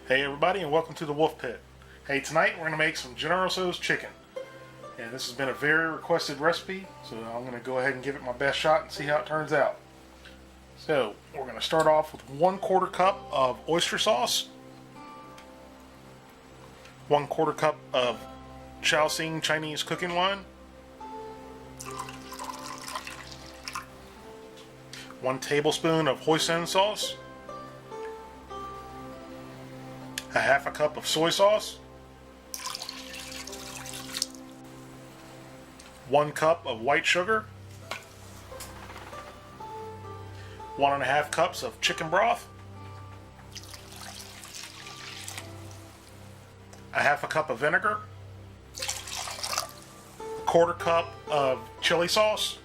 Hey everybody, and welcome to the Wolf Pit. Hey, tonight we're going to make some General Tso Chicken. And this has been a very requested recipe, so I'm going to go ahead and give it my best shot and see how it turns out. So, we're going to start off with 1/4 cup of oyster sauce, 1/4 cup of Shaoxing Chinese cooking wine, 1 tablespoon of hoisin sauce, a 1/2 cup of soy sauce, 1 cup of white sugar, 1½ cups of chicken broth, a 1/2 cup of vinegar, 1/4 cup of chili sauce,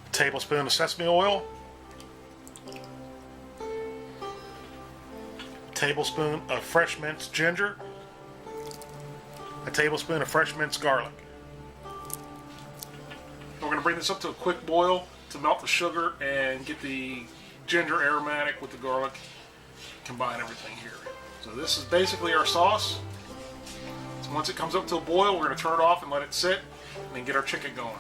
a tablespoon of sesame oil, tablespoon of fresh minced ginger, a tablespoon of fresh minced garlic. We're going to bring this up to a quick boil to melt the sugar and get the ginger aromatic with the garlic, combine everything here. So this is basically our sauce. So once it comes up to a boil, we're going to turn it off and let it sit and then get our chicken going.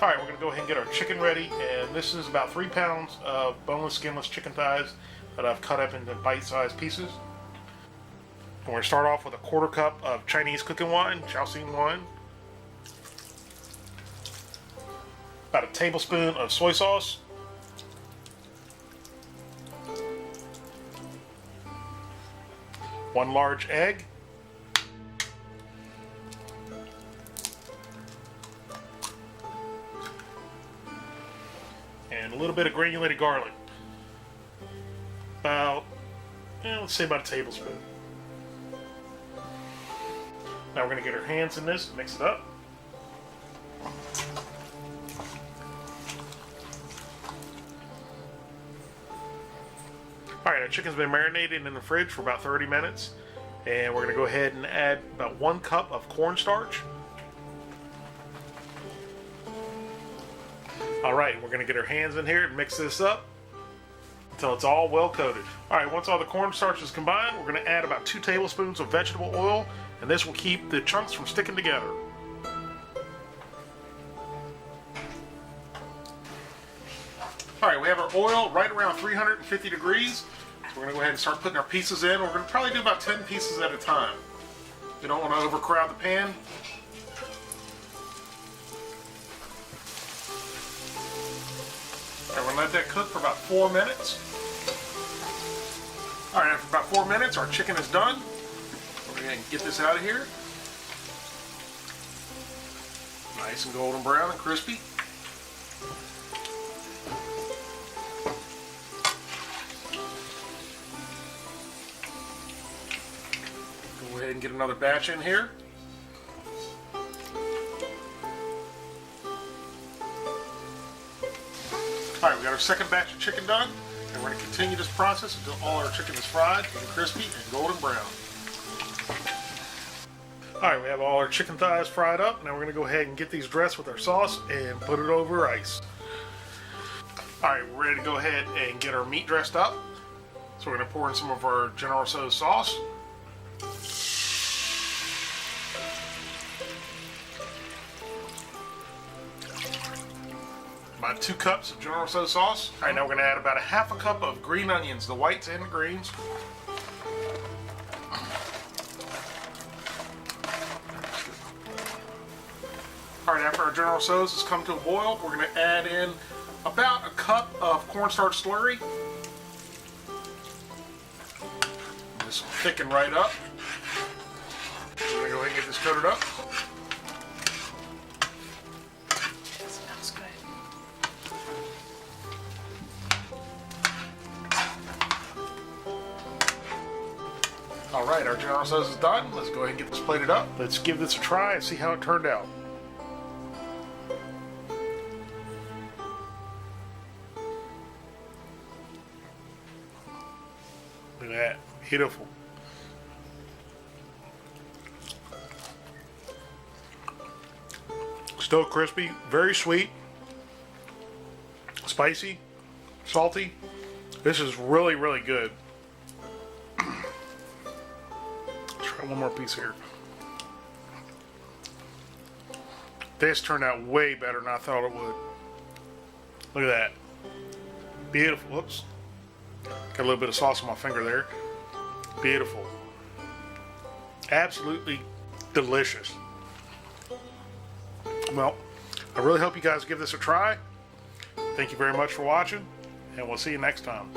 Alright, we're going to go ahead and get our chicken ready, and this is about 3 pounds of boneless, skinless chicken thighs that I've cut up into bite-sized pieces. We're going to start off with a 1/4 cup of Chinese cooking wine, Shaoxing wine, about a tablespoon of soy sauce, one large egg, and a little bit of granulated garlic. About, let's say about a tablespoon. Now we're going to get our hands in this and mix it up. Alright, our chicken's been marinated in the fridge for about 30 minutes. And we're going to go ahead and add about 1 cup of cornstarch. Alright, we're going to get our hands in here and mix this up until it's all well coated. Alright, once all the cornstarch is combined, we're going to add about 2 tablespoons of vegetable oil, and this will keep the chunks from sticking together. Alright, we have our oil right around 350 degrees. So we're going to go ahead and start putting our pieces in. We're going to probably do about 10 pieces at a time. You don't want to overcrowd the pan. We're going to let that cook for about 4 minutes. Alright, after about 4 minutes, our chicken is done. We're going to get this out of here. Nice and golden brown and crispy. Go ahead and get another batch in here. Alright, we got our second batch of chicken done, and we're going to continue this process until all our chicken is fried and crispy and golden brown. Alright, we have all our chicken thighs fried up. Now we're going to go ahead and get these dressed with our sauce and put it over ice. Alright, we're ready to go ahead and get our meat dressed up. So we're going to pour in some of our General Tso sauce. About 2 cups of General Tso sauce. Alright, now we're going to add about a 1/2 cup of green onions, the whites and the greens. Alright, after our General Tso's has come to a boil, we're going to add in about a cup of cornstarch slurry. This will thicken right up. We're going to go ahead and get this coated up. Smells good. Alright, our General Tso's is done. Let's go ahead and get this plated up. Let's give this a try and see how it turned out. Look at that. Beautiful. Still crispy, very sweet, spicy, salty. This is really, really good. Try one more piece here. This turned out way better than I thought it would. Look at that. Beautiful. Whoops. Got a little bit of sauce on my finger there. Beautiful. Absolutely delicious. Well, I really hope you guys give this a try. Thank you very much for watching, and we'll see you next time.